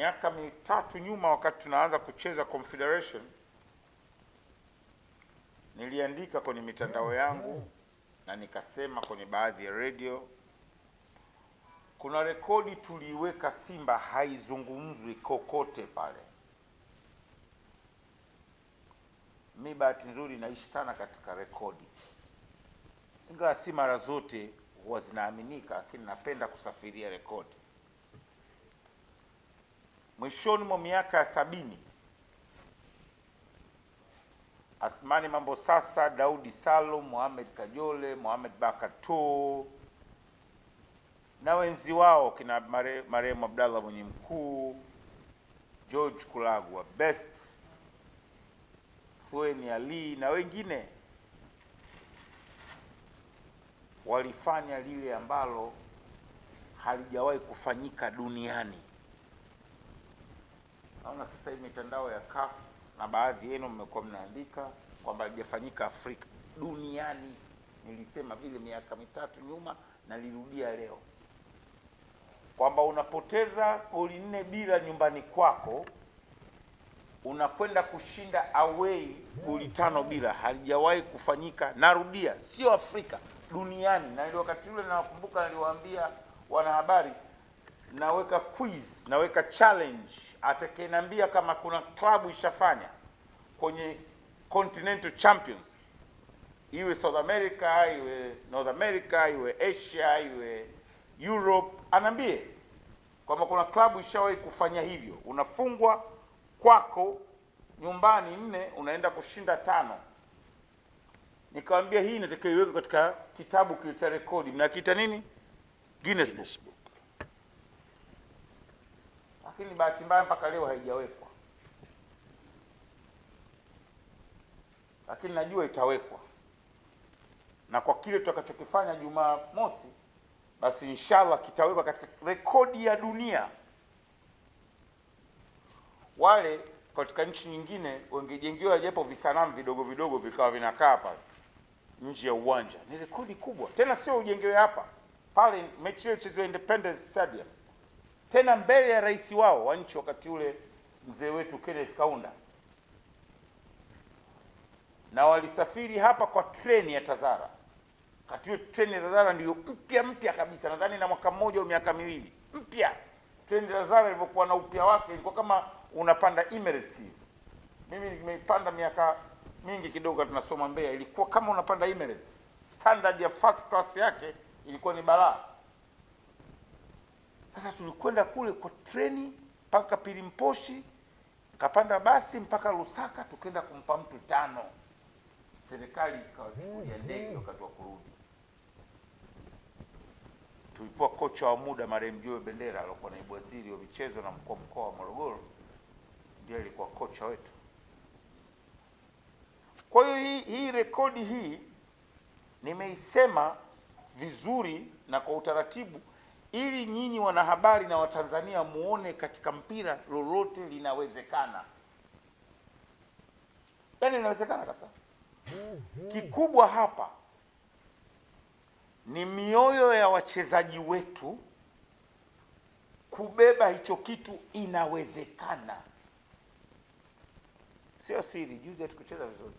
miaka mitatu nyuma, wakati tunaanza kucheza Confederation, niliandika kwenye mitandao yangu na nikasema kwenye baadhi ya radio, kuna rekodi tuliiweka Simba haizungumzwi kokote pale. Mi bahati nzuri naishi sana katika rekodi, ingawa si mara zote huwa zinaaminika, lakini napenda kusafiria rekodi. Mwishoni mwa miaka ya 70, Athmani Mambo Sasa, Daudi Salum, Mohamed Kajole, Mohamed Bakato na wenzi wao kina marehemu Abdallah Mwenye Mkuu, George Kulagwa Best, Fueni Ali na wengine walifanya lile ambalo halijawahi kufanyika duniani. Naona sasa hii mitandao ya CAF na baadhi yenu mmekuwa mnaandika kwamba halijafanyika Afrika, duniani. Nilisema vile miaka mitatu nyuma na nilirudia leo kwamba unapoteza goli 4-0 nyumbani kwako, unakwenda kushinda away goli 5-0. Halijawahi kufanyika, narudia, sio Afrika, duniani. Na ile wakati ule nawakumbuka niliwaambia wanahabari, naweka quiz, naweka challenge, atakayeniambia kama kuna klabu ishafanya kwenye Continental Champions, iwe South America, iwe North America, iwe Asia, iwe Europe, anambie kwamba kuna klabu ishawahi kufanya hivyo. Unafungwa kwako nyumbani 4, unaenda kushinda 5. Nikamwambia hii inatakiwa iwekwe katika kitabu kile cha rekodi, mnakiita nini? Guinness Book. Lakini bahati mbaya mpaka leo haijawekwa, lakini najua itawekwa, na kwa kile tutakachokifanya Jumamosi, basi inshallah kitawekwa katika rekodi ya dunia. Wale katika nchi nyingine wangejengewa japo visanamu vidogo vidogo vikawa vinakaa pale nje ya uwanja. Ni rekodi kubwa, tena sio ujengewe hapa pale, mechi ile ichezwe Independence Stadium, tena mbele ya rais wao wa nchi wakati ule, mzee wetu Kenneth Kaunda, na walisafiri hapa kwa treni ya Tazara. Wakati ule treni ya Tazara ndio mpya kabisa, nadhani na mwaka mmoja au miaka miwili mpya. Treni ya Tazara ilivyokuwa na upya wake, ilikuwa kama unapanda Emirates hivi. Mimi nimeipanda miaka mingi kidogo, tunasoma Mbeya, ilikuwa kama unapanda Emirates. Standard ya first class yake ilikuwa ni balaa. Sasa tulikwenda kule kwa treni mpaka Pilimposhi, kapanda basi mpaka Lusaka, tukaenda kumpa mtu 5. Serikali ikawachukulia ndege wakati wa kurudi. Tulipoa kocha wa muda marehemu Joe Bendera, alikuwa naibu waziri wa michezo na mkoa wa Morogoro, ndiye alikuwa kocha wetu. Kwa hiyo hii rekodi hii nimeisema vizuri na kwa utaratibu, ili nyinyi wanahabari na Watanzania muone katika mpira lolote linawezekana. Yaani linawezekana kabisa. Kikubwa hapa ni mioyo ya wachezaji wetu kubeba hicho kitu. Inawezekana, sio siri. Juzi hatukucheza vizuri,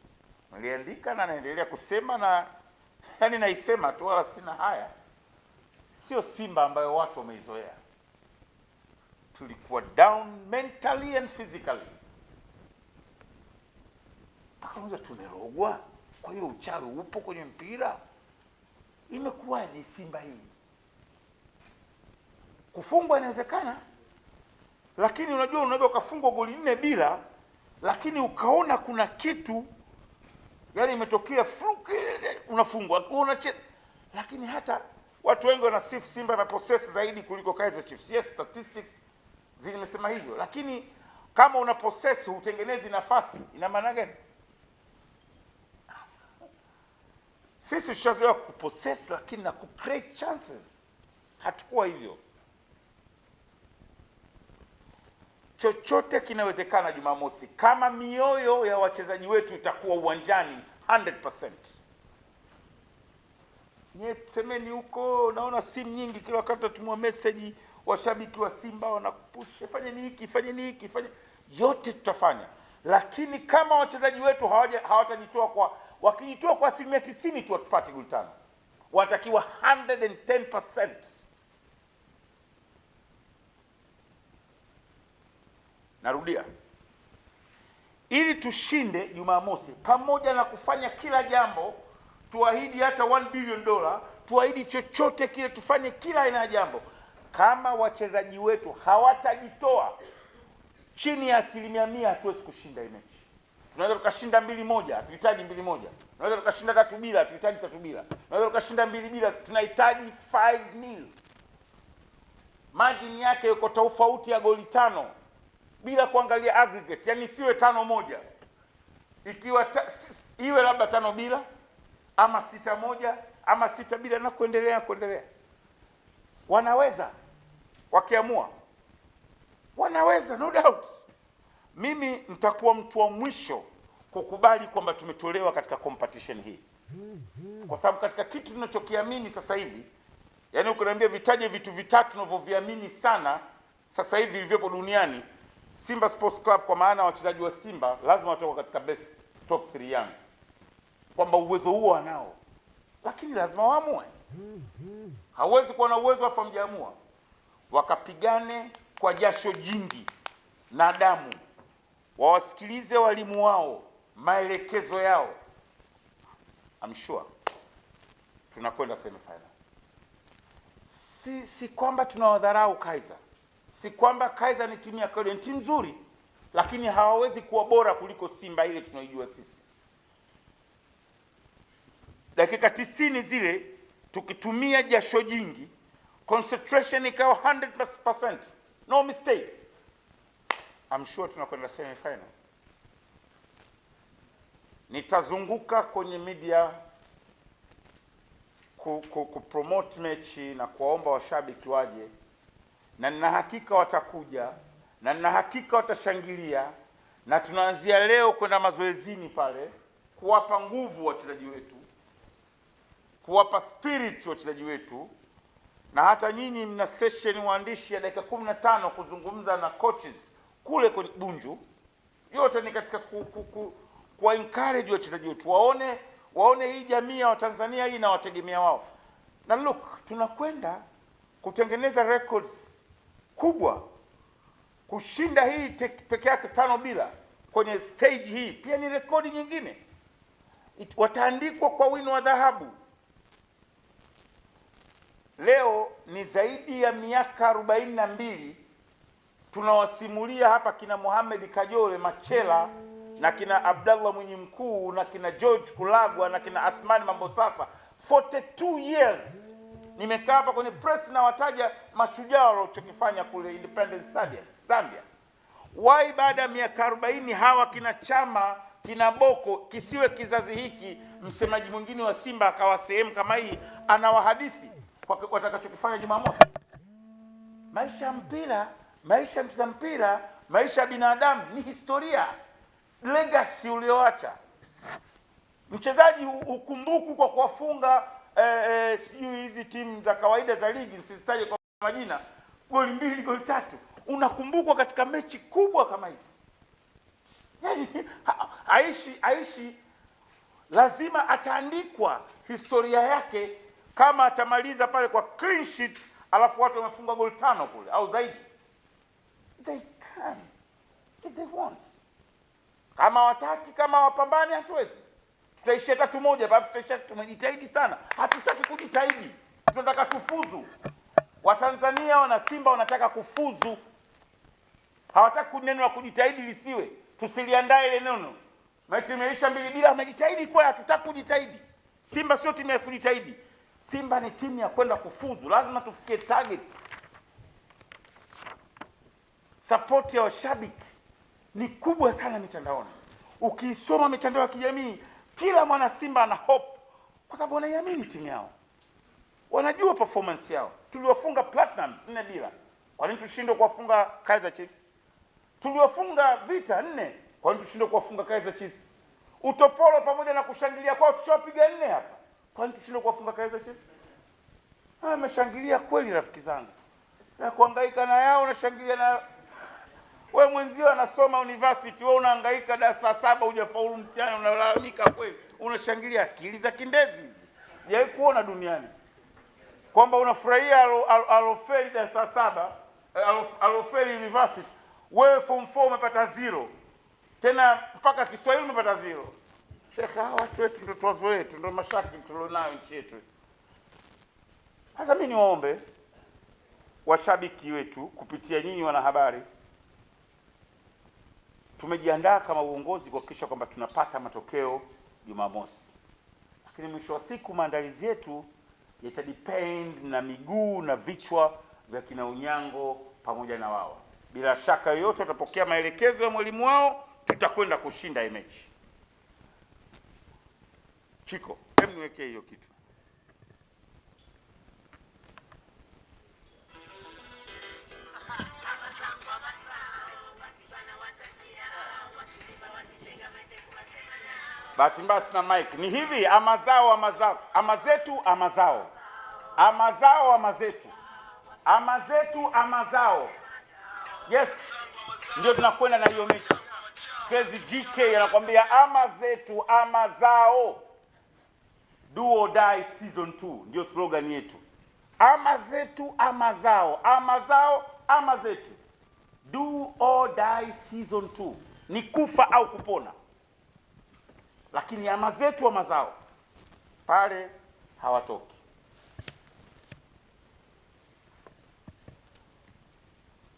niliandika na naendelea kusema, na yani naisema tu, wala sina haya. Sio Simba ambayo watu wameizoea. Tulikuwa down mentally and physically. Akaanza tumerogwa, kwa hiyo uchawi upo kwenye mpira. Imekuwaje Simba hii? Kufungwa inawezekana, lakini unajua unaweza ukafungwa goli 4-0, lakini ukaona kuna kitu, yani imetokea fluke, unafungwa unacheza. Lakini hata watu wengi wanasifu Simba imepossess zaidi kuliko Kaizer Chiefs. Yes, statistics zimesema hivyo, lakini kama una possess hutengenezi nafasi, ina maana gani? Sisi tushazoea kupossess, lakini na kucreate chances hatakuwa hivyo. Chochote kinawezekana Jumamosi kama mioyo ya wachezaji wetu itakuwa uwanjani 100%. Nye semeni huko, naona simu nyingi kila wakati tumwa message, washabiki wa Simba wanakupush, fanyeni hiki, fanyeni hiki, fanye yote, tutafanya. Lakini kama wachezaji wetu hawatajitoa wakijitoa kwa 90% tu tupate goli 5. Watakiwa 110%. Narudia, ili tushinde Jumamosi, pamoja na kufanya kila jambo, tuahidi hata $1 billion, tuahidi chochote kile, tufanye kila aina ya jambo, kama wachezaji wetu hawatajitoa chini ya 100%, hatuwezi kushinda hii mechi. Tunaweza tukashinda 2-1, hatuhitaji 2-1. Tunaweza tukashinda 3-0, hatuhitaji 3-0. Tunaweza tukashinda 2-0, tunahitaji 5-0. Margin yake yuko tofauti ya goli 5 bila kuangalia aggregate, yani siwe 5-1. Ikiwa iwe labda 5-0 ama 6-1 ama 6-0 na kuendelea. Wanaweza wakiamua, wanaweza, no doubt. Mimi nitakuwa mtu wa mwisho kukubali kwamba tumetolewa katika competition hii, kwa sababu katika kitu tunachokiamini sasa hivi, yani ukiniambia vitaje vitu vitatu tunavyoviamini sana sasa hivi vilivyopo duniani, Simba Sports Club, kwa maana wachezaji wa Simba lazima watoke katika best top 3 yangu, kwamba uwezo huo wanao, lakini lazima waamue. Hawezi kuwa na uwezo afa mjaamua. Wakapigane kwa jasho jingi na damu, wawasikilize walimu wao, maelekezo yao. I'm sure tunakwenda semi final. Si kwamba tunawadharau Kaizer, si kwamba Kaizer ni timu ya kawaida, ni timu nzuri, lakini hawawezi kuwa bora kuliko Simba ile tunaijua sisi. Dakika 90 zile tukitumia jasho jingi, concentration ikawa 100%, no mistakes, I'm sure tunakwenda semi final. Nitazunguka kwenye media kupromote mechi na kuwaomba washabiki waje, na nina hakika watakuja, na nina hakika watashangilia, na tunaanzia leo kwenda mazoezini pale kuwapa nguvu wachezaji wetu, kuwapa spirit wachezaji wetu, na hata nyinyi mna session waandishi ya dakika 15 kuzungumza na coaches kule kwenye Bunju. Yote ni katika kwa encourage wachezaji wetu waone hii jamii ya Watanzania hii na wategemea wao. Na look, tunakwenda kutengeneza records kubwa. Kushinda hii peke yake 5-0 kwenye stage hii pia ni rekodi nyingine. Wataandikwa kwa wino wa dhahabu. Leo ni zaidi ya miaka 42 tunawasimulia hapa kina Mohamed Kajole Machela na kina Abdallah Mwinyi Mkuu na kina George Kulagwa na kina Athmani Mambosasa. 42 years nimekaa hapa kwenye press na wataja mashujaa walichokifanya kule Independence Stadium Zambia. Why baada ya miaka 40 hawa kina Chama, kina Boko, kisiwe kizazi hiki msemaji mwingine wa Simba akawa sehemu kama hii anawahadithi watakachokifanya Jumamosi? Maisha ya mpira, maisha ya mpira, maisha ya binadamu ni historia, legacy ulioacha. Mchezaji hukumbuku kwa kuwafunga sijui hizi timu za kawaida za ligi, nisizitaje kwa majina, goli 2, goli 3. Unakumbukwa katika mechi kubwa kama hizi. Yani aishi lazima ataandikwa historia yake kama atamaliza pale kwa clean sheet, alafu watu wamefunga goli 5 kule au zaidi. They can if they want. Kama wataki, kama wapambane, hatuwezi. Tutaishia 3-1, bado tutaishia, tumejitahidi sana. Hatutaki kujitahidi, tunataka tufuzu. Watanzania wana Simba wanataka kufuzu. Hawataki neno la kujitahidi lisiwe. Tusiliandae ile neno. Mechi imeisha 2-2, wamejitahidi kwa, hatutaki kujitahidi. Simba sio timu ya kujitahidi. Simba ni timu ya kwenda kufuzu. Lazima tufikie target. Support ya washabiki ni kubwa sana mitandaoni. Ukisoma mitandao ya kijamii, kila mwana Simba ana hope kwa sababu wanaiamini timu yao. Wanajua performance yao. Tuliwafunga Platinums 4-0. Kwa nini tushindwe kuwafunga Kaizer Chiefs? Tuliwafunga Vita 4. Kwa nini tushindwe kuwafunga Kaizer Chiefs? Utopolo pamoja na kushangilia kwao tuchawapiga 4 hapa. Kwa nini tushindwe kuwafunga Kaizer Chiefs? Ameshangilia kweli rafiki zangu. na kuhangaika na yao, unashangilia na wewe mwenzio anasoma university, wewe unahangaika darasa 7 hujafaulu mtihani, unalalamika kweli, unashangilia. Akili za kindezi hizi sijawahi kuona duniani, kwamba unafurahia alofeli darasa 7, alofeli university, wewe form 4 umepata 0, tena mpaka Kiswahili umepata 0. Shekha, watu wetu ndio tuwazo wetu, ndio mashaki tulionayo nchi yetu. Sasa mimi niwaombe washabiki wetu kupitia nyinyi wanahabari, tumejiandaa kama uongozi kuhakikisha kwamba tunapata matokeo Jumamosi, lakini mwisho wa siku maandalizi yetu yatadepend na miguu na vichwa vya kina Unyango pamoja na wao. Bila shaka yoyote watapokea maelekezo ya mwalimu wao, tutakwenda kushinda hii mechi. Chiko, hebu niwekee hiyo kitu. Bahati mbaya sina mic. Ni hivi, ama zao ama zao, ama zetu ama zao, ama zao ama zetu, ama zetu ama zao. Yes, ndio tunakwenda na hiyo mechi. Crazy GK anakuambia ama zetu ama zao. Do or die season 2 ndio slogan yetu. Ama zetu ama zao, ama zao ama zetu. Do or die season 2 ni kufa au kupona. Lakini ama zetu ama zao pale hawatoki.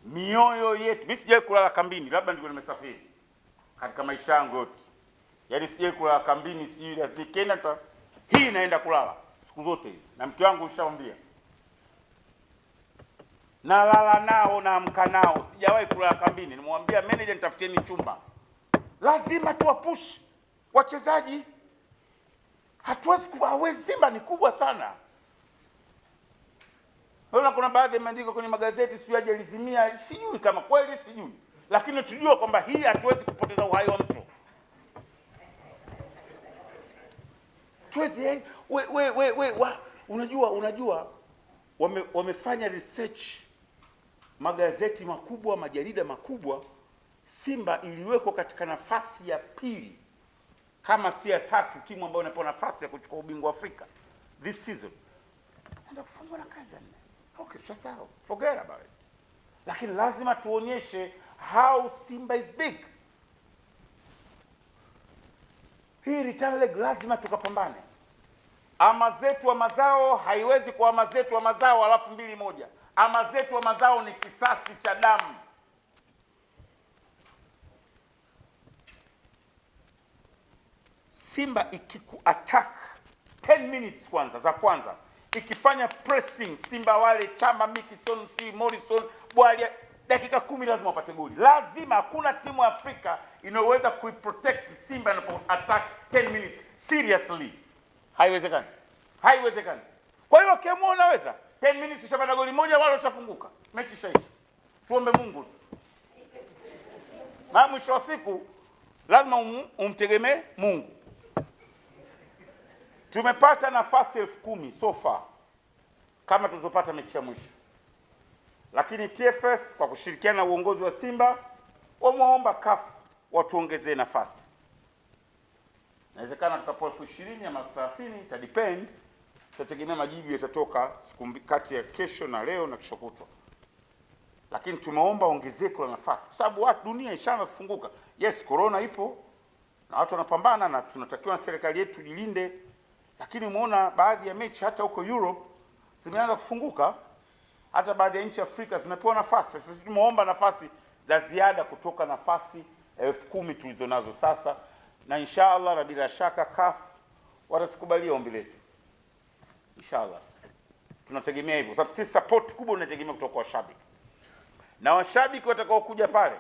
Mioyo yetu, mimi sijawahi kulala kambini, labda ndio nimesafiri katika maisha yangu yote. Yaani sijawahi kulala kambini, sijui nikienda hii naenda kulala siku zote hizi. Na mke wangu ushaambia, nalala nao na amka nao, sijawahi kulala kambini. Nimwambia manager nitafutieni chumba. Lazima tuwapush wachezaji. Hatuwezi Simba ni kubwa sana. Unaona kuna baadhi ya maandiko kwenye magazeti sio aje lizimia, sijui kama kweli sijui. Lakini tujue kwamba hii hatuwezi kupoteza uhai wa mtu. Tuwezi unajua wamefanya research, magazeti makubwa, majarida makubwa, Simba iliwekwa katika nafasi ya pili kama si ya 3 timu ambayo inapewa nafasi ya kuchukua ubingwa Afrika this season. Ndio kufungwa na Kaizer. Okay, tusahau. Forget about it. Lakini lazima tuonyeshe how Simba is big. Hii return leg lazima tukapambane. Ama zetu wa mazao haiwezi kuwa ama zetu wa mazao alafu 2-1. Ama zetu wa mazao ni kisasi cha damu. Simba ikiku-attack 10 minutes kwanza, ikifanya pressing, Simba wale Chama, Mikison, Morrison, Bwalia, dakika 10 lazima wapate goli. Lazima, hakuna timu ya Afrika inayoweza kuiprotect Simba inapo-attack 10 minutes seriously. Haiwezekani. Haiwezekani. Kwa hiyo kama unaweza 10 minutes ushapata goli moja wala ushafunguka, mechi ishaisha. Tuombe Mungu. Na mwisho wa siku lazima umtegemee Mungu. Tumepata nafasi 10,000 so far kama tulizopata mechi ya mwisho. Lakini TFF kwa kushirikiana na uongozi wa Simba wameomba CAF watuongezee nafasi. Inawezekana tutapoa 20,000 ama 30,000, ita depend. Tutategemea majibu yatatoka siku kati ya kesho na leo na kesho kutwa. Lakini tumeomba ongezeko la nafasi kwa sababu watu dunia ishaanza kufunguka. Yes, corona ipo na watu wanapambana na tunatakiwa na serikali yetu jilinde. Lakini umeona baadhi ya mechi hata huko Europe zimeanza kufunguka. Hata baadhi ya nchi Afrika zimepewa nafasi. Sasa tumeomba nafasi za ziada kutoka nafasi 10,000 tulizonazo sasa, na inshallah na bila shaka CAF watatukubalia ombi letu. Inshallah. Tunategemea hivyo. Sababu sisi support kubwa tunategemea kutoka kwa washabiki. Na washabiki watakao kuja pale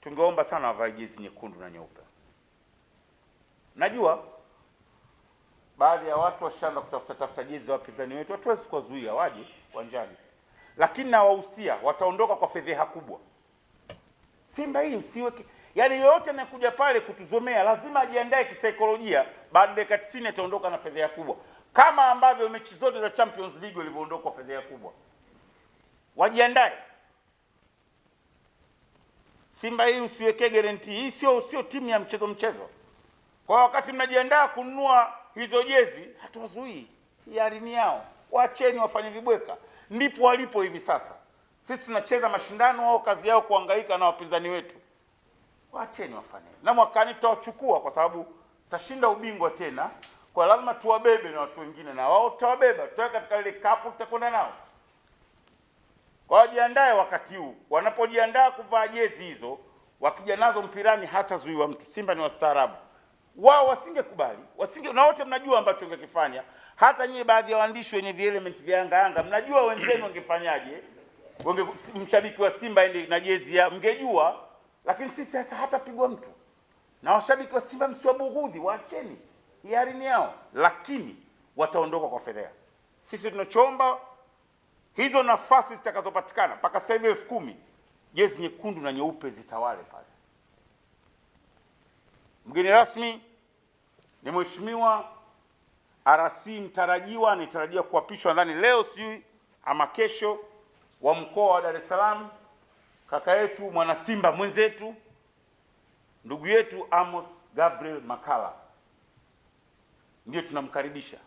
tungeomba sana wavae jezi nyekundu na nyeupe. Najua baadhi ya watu washaanza kutafuta jezi za wapinzani wetu, hatuwezi kuwazuia waje uwanjani. Lakini na wahusia wataondoka kwa fedheha kubwa. Simba hii msiweke, yaani yoyote anakuja pale kutuzomea lazima ajiandae kisaikolojia, baada ya dakika 90 ataondoka na fedheha kubwa. Kama ambavyo mechi zote za Champions League walivyoondoka kwa fedheha kubwa. wajiandae. Simba hii usiwekee guarantee, hii sio timu ya mchezo. Kwa wakati mnajiandaa kununua hizo jezi, hatuwazuii, hiari ni yao, waacheni wafanye vibweka. Ndipo walipo hivi sasa. Sisi tunacheza mashindano, wao kazi yao kuhangaika na wapinzani wetu. Waacheni wafanye. Na mwakani tutawachukua kwa sababu tutashinda ubingwa tena. Kwa lazima tuwabebe na watu wengine, na wao tutawabeba, tutaweka katika ile kapu, tutakwenda nao. Kwa wajiandae wakati huu. Wanapojiandaa kuvaa jezi hizo, wakija nazo mpirani hata zuiwa mtu. Simba ni wastaarabu. Wao wasingekubali, na wote mnajua ambacho ungekifanya. Hata nyinyi baadhi ya waandishi wenye element vya Yanga mnajua wenzenu wangefanyaje. Mshabiki wa Simba ende na jezi ya mngejua, lakini sisi sasa hata pigwa mtu. Na washabiki wa Simba msiwabughudhi, waacheni. Hiari ni yao, lakini wataondoka kwa fedheha. Sisi tunachoomba hizo nafasi zitakazopatikana mpaka sasa hivi 10,000 jezi nyekundu na nyeupe zitawale pale. Mgeni rasmi ni Mheshimiwa RC mtarajiwa, anatarajiwa kuapishwa ndani leo sijui ama kesho, wa mkoa wa Dar es Salaam, kaka yetu mwana Simba mwenzetu, ndugu yetu Amos Gabriel Makalla. Ndio tunamkaribisha.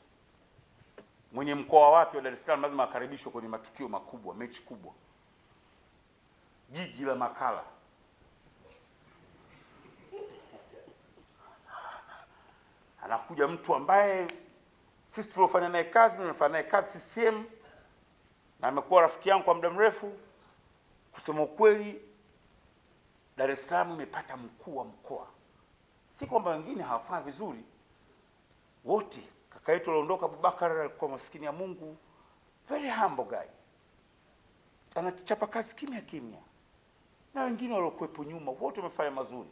Mwenye mkoa wake wa Dar es Salaam lazima akaribishwe kwenye matukio makubwa, mechi kubwa. Jiji la Makalla. Anakuja mtu ambaye sisi tuliofanya naye kazi, nimefanya naye kazi CCM, na amekuwa rafiki yangu kwa muda mrefu. Kusema ukweli, Dar es Salaam imepata mkuu wa mkoa. Si kwamba wengine hawafanya vizuri, wote. Kaka yetu aliondoka Abubakar alikuwa maskini ya Mungu, very humble guy, anachapa kazi kimya, na wengine waliokuwepo nyuma wote wamefanya mazuri.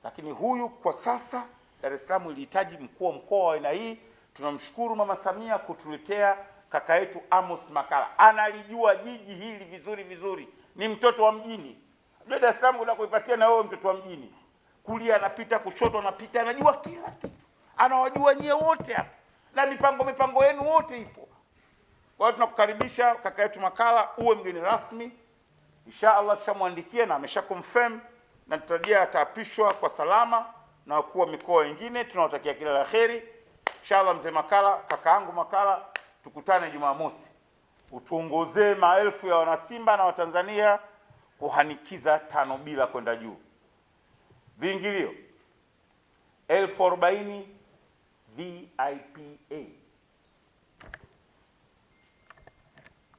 Lakini huyu kwa sasa Dar es Salaam ilihitaji mkuu wa mkoa wa aina hii. Tunamshukuru Mama Samia kutuletea kaka yetu Amos Makalla. Analijua jiji hili vizuri. Ni mtoto wa mjini. Dar es Salaam unataka kuipatia na wewe mtoto wa mjini. Kulia anapita, kushoto anapita, anajua kila kitu. Anawajua nyie wote hapa. Na mipango yenu wote ipo. Kwa hiyo tunakukaribisha kaka yetu Makalla uwe mgeni rasmi. Inshallah tushamwandikia na amesha confirm, na tutarajia ataapishwa kwa salama na wakuu wa mikoa wengine. Tunawatakia kila la kheri. Inshallah mzee Makalla, kakaangu Makalla, tukutane Jumamosi. Utuongozee maelfu ya wanasimba na Watanzania kuhanikiza 5 bila kwenda juu. Viingilio 40,000 VIPA,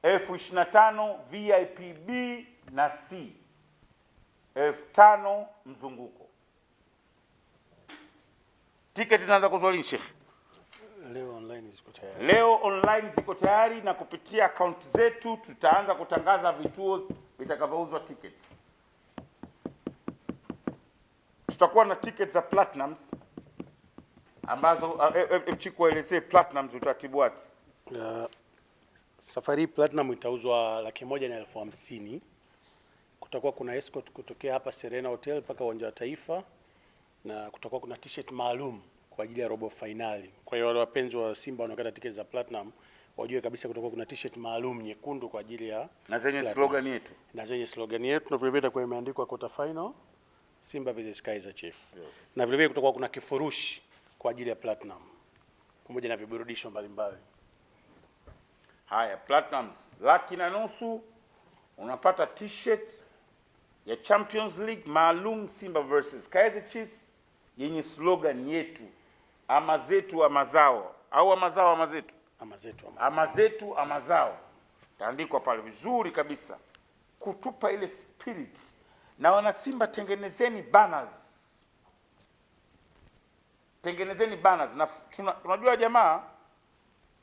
25,000 VIP B na C, 5,000 mzunguko. Tiketi zinaanza kuuzwa lini Sheikh? Leo online ziko tayari, na kupitia account zetu tutaanza kutangaza vituo vitakavyouzwa tickets. Tutakuwa na tickets za platinums ambazo Chikuelezee platinums utaratibu wake. Safari platinum itauzwa 150,000. Kutakuwa kuna escort kutokea hapa Serena Hotel mpaka uwanja wa Taifa, na kutakuwa kuna t-shirt maalum kwa ajili ya robo finali. Kwa hiyo wale wapenzi wa Simba wanaokata tiketi za platinum wajue kabisa kutakuwa kuna t-shirt maalum nyekundu kwa ajili ya na zenye slogan yetu. Na vile vile kwa imeandikwa quarter final Simba vs Kaizer Chiefs. Yes. Na vile vile kutakuwa kuna kifurushi kwa ajili ya platinum pamoja na viburudisho mbalimbali. Haya, platinums 1,500,000 unapata t-shirt ya Champions League maalum Simba vs Kaizer Chiefs yenye slogan yetu, ama zetu ama zao, au ama zao ama zetu, ama zao. Taandikwa pale vizuri kabisa kutupa ile spirit. Na wana Simba, tengenezeni banners. Na tunajua jamaa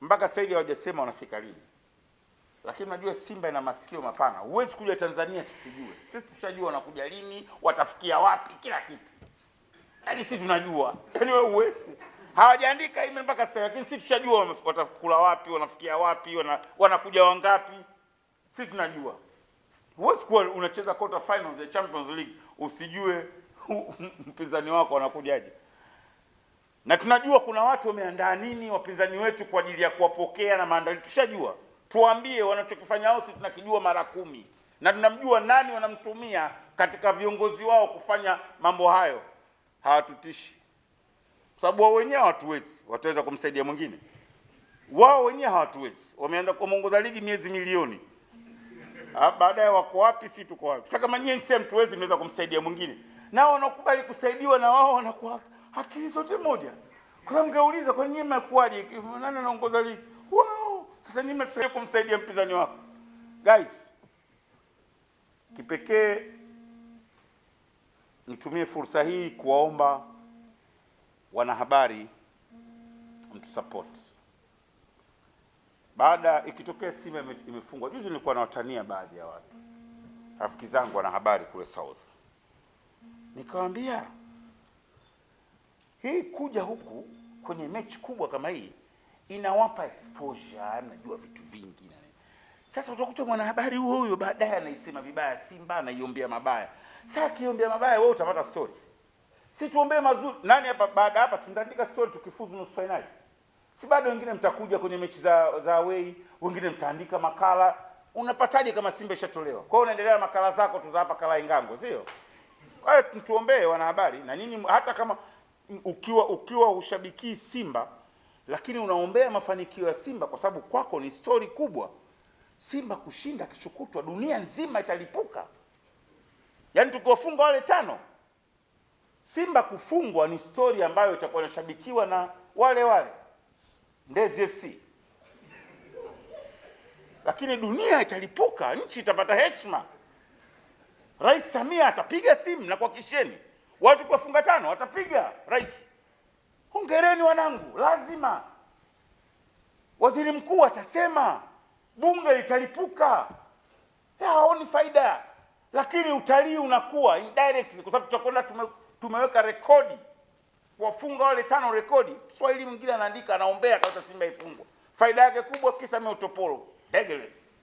mpaka sasa hivi hawajasema wanafika lini. Lakini unajua Simba ina masikio mapana. Huwezi kuja Tanzania tusijue. Sisi tushajua wanakuja lini, watafikia wapi, kila kitu. Yaani sisi tunajua. Yaani wewe huwezi. Hawajaandika email mpaka sasa, lakini sisi tushajua watakula wapi, wanafikia wapi, wanakuja wangapi. Sisi tunajua. Huwezi kuwa unacheza quarter finals ya Champions League usijue mpinzani wako anakujaje. Na tunajua kuna watu wameandaa nini wapinzani wetu kwa ajili ya kuwapokea na maandalizi. Tushajua. tuambie wanachokifanya hao, sisi tunakijua mara 10 na tunamjua nani wanamtumia katika viongozi wao kufanya mambo hayo. Hawatutishi sababu wao wenyewe hawatuwezi. Wataweza kumsaidia mwingine? Wao wenyewe hawatuwezi. Wameanza kuongoza ligi miezi milioni, baadaye wako wapi? Si tuko wapi? Sasa kama nyinyi si mtuwezi, mnaweza kumsaidia mwingine, nao wanakubali kusaidiwa, na wao wanakuwa akili zote moja. Kwa sababu mngeuliza kwa nini mmekuaje, nani anaongoza ligi? Wow, sasa nyinyi mnatusaidia kumsaidia mpinzani wako. Guys, kipekee nitumie fursa hii kuwaomba wanahabari mtu support. Baada ikitokea Simba imefungwa, juzi nilikuwa nawatania baadhi ya watu rafiki zangu wanahabari kule South, nikamwambia hii kuja huku kwenye mechi kubwa kama hii inawapa exposure, najua vitu vingi. Sasa utakuta mwanahabari huyo baadaye anaisema vibaya Simba, anaiombea mabaya. Sasa akiombea mabaya wewe utapata story. Si tuombee mazuri. Nani hapa baada hapa simtaandika story tukifuzu nusu finali? Si bado wengine mtakuja kwenye mechi za away, wengine mtaandika makala. Unapataje kama Simba ishatolewa? Kwa hiyo unaendelea makala zako tu za hapa kala Ingango, sio? Kwa hiyo tuombee wanahabari, na nyinyi hata kama ukiwa ushabiki Simba lakini unaombea mafanikio ya Simba kwa sababu kwako ni story kubwa. Simba kushinda kishukutwa, dunia nzima italipuka. Yaani tukiwafunga wale 5, Simba kufungwa ni story ambayo itakuwa inashabikiwa na wale Ndezi FC. Lakini dunia italipuka, nchi itapata heshima. Rais Samia atapiga simu na kuhakikisheni watu kuwafunga 5 watapiga rais. Hongereni wanangu, lazima. Waziri mkuu atasema, bunge litalipuka. Haoni faida. Lakini utalii unakuwa indirectly kwa sababu tutakwenda tumeweka rekodi kuwafunga wale 5 rekodi. Swahili mwingine anaandika anaombea kama Simba ifungwe. Faida yake kubwa kisa meutopolo. Degeles.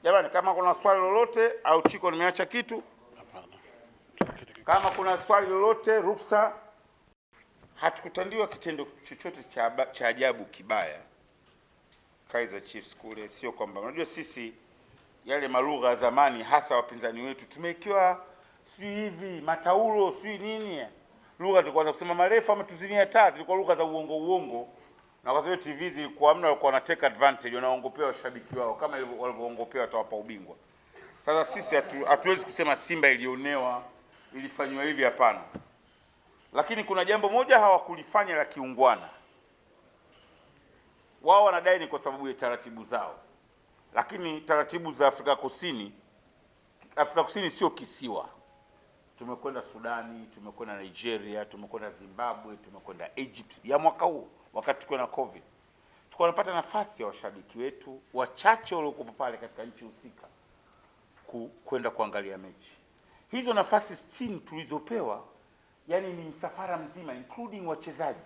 Jamani, kama kuna swali lolote au Chiko nimeacha kitu? Hapana. Kama kuna swali lolote ruksa. Hatukutandiwa kitendo chochote cha ajabu kibaya Kaizer Chiefs kule, sio kwamba unajua sisi yale malugha ya zamani hasa wapinzani wetu tumekiwa si hivi mataulo si nini, lugha tulikuwa kusema marefa ametuzimia taa, zilikuwa lugha za uongo, na kwa sababu TV zilikuwa hamna, walikuwa wana take advantage, wanaongopea washabiki wao kama walivyoongopea watawapa ubingwa. Sasa sisi hatuwezi kusema Simba ilionewa, ilifanywa hivi, hapana. Lakini kuna jambo moja hawakulifanya la kiungwana. Wao wanadai ni kwa sababu ya taratibu zao. Lakini taratibu za Afrika Kusini sio kisiwa. Tumekwenda Sudani, tumekwenda Nigeria, tumekwenda Zimbabwe, tumekwenda Egypt ya mwaka huu wakati tuko na COVID. Tulikuwa tunapata nafasi ya washabiki wetu wachache waliokuwa pale katika nchi husika kwenda kuangalia mechi. Hizo nafasi 60 tulizopewa, yani ni msafara mzima including wachezaji.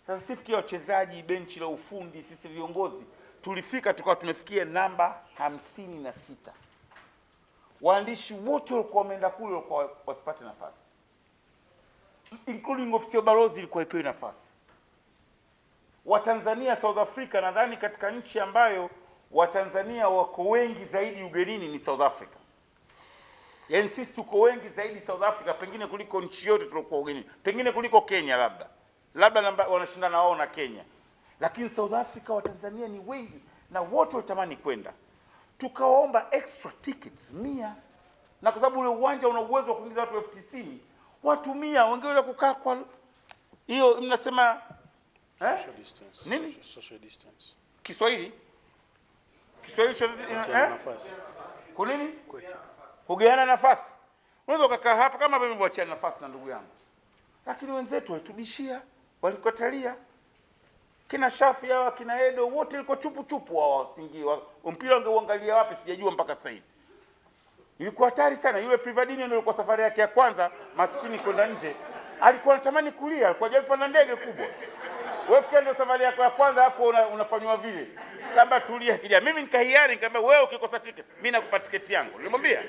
Sasa sifikia wachezaji, benchi la ufundi, sisi viongozi tulifika tukawa tumefikia namba 56. Waandishi wote walikuwa wameenda kule walikuwa wasipate nafasi. Including ofisi ya balozi ilikuwa ipewe nafasi. Watanzania South Africa, nadhani katika nchi ambayo Watanzania wako wengi zaidi ugenini ni South Africa. Yaani sisi tuko wengi zaidi South Africa pengine kuliko nchi yote tulikuwa ugenini. Pengine kuliko Kenya labda wanashindana wao na Kenya. Lakini South Africa Watanzania ni wengi na wote walitamani kwenda. Tukawaomba extra tickets 100. Na kwa sababu ule uwanja una uwezo wa kuingiza watu 90,000, watu 100 wangeweza kukaa kwa hiyo mnasema social distance. Nini? Social distance. Kiswahili nafasi. Kwa nini? Kugeana nafasi. Unaweza kukaa hapa kama mimi mwachia nafasi na ndugu yangu. Lakini wenzetu walitubishia, walikatalia. Kina Shafi hawa, kina Edo wote walikuwa chupu wao wasingiwa. Mpira ungeuangalia wapi sijajua mpaka sasa hivi. Ilikuwa hatari sana. Yule Privadini ndio alikuwa safari yake ya kwanza maskini kwenda nje. Alikuwa anatamani kulia, alikuwa hajapanda ndege kubwa. Wewe fikiri ndio safari yako ya kwanza hapo unafanywa vile. Kamba tulia kija. Mimi nikahiari nikamwambia wewe ukikosa ticket, mimi nakupa tiketi yangu. Nilimwambia.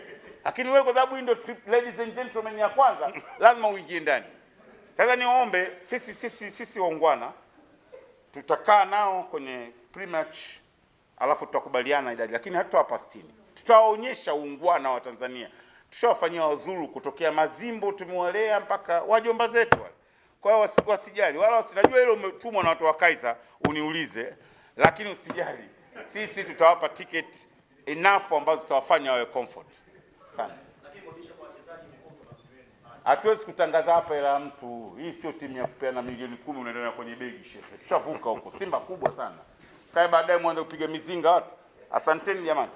Lakini wewe kwa sababu hii ndio trip ladies and gentlemen ya kwanza, lazima uingie ndani. Sasa niwaombe sisi waungwana tutakaa nao kwenye pre-match alafu tutakubaliana idadi, lakini hatutawapa 60. Tutawaonyesha uungwana wa Tanzania. Tushawafanyia wazuru kutokea Mazimbo, tumewalea mpaka wajomba zetu wale. Kwa hiyo wasijali, wala wasinajua ile umetumwa na watu wa Kaiza uniulize, lakini usijali, sisi tutawapa ticket enough ambazo tutawafanya wawe comfort. Asante. Hatuwezi kutangaza hapa ila mtu, hii sio timu ya kupeana milioni 10 unaendelea kwenye begi shehe. Tushavuka huko. Simba kubwa sana. Kae baadaye mwanze kupiga mizinga watu. Asanteni jamani.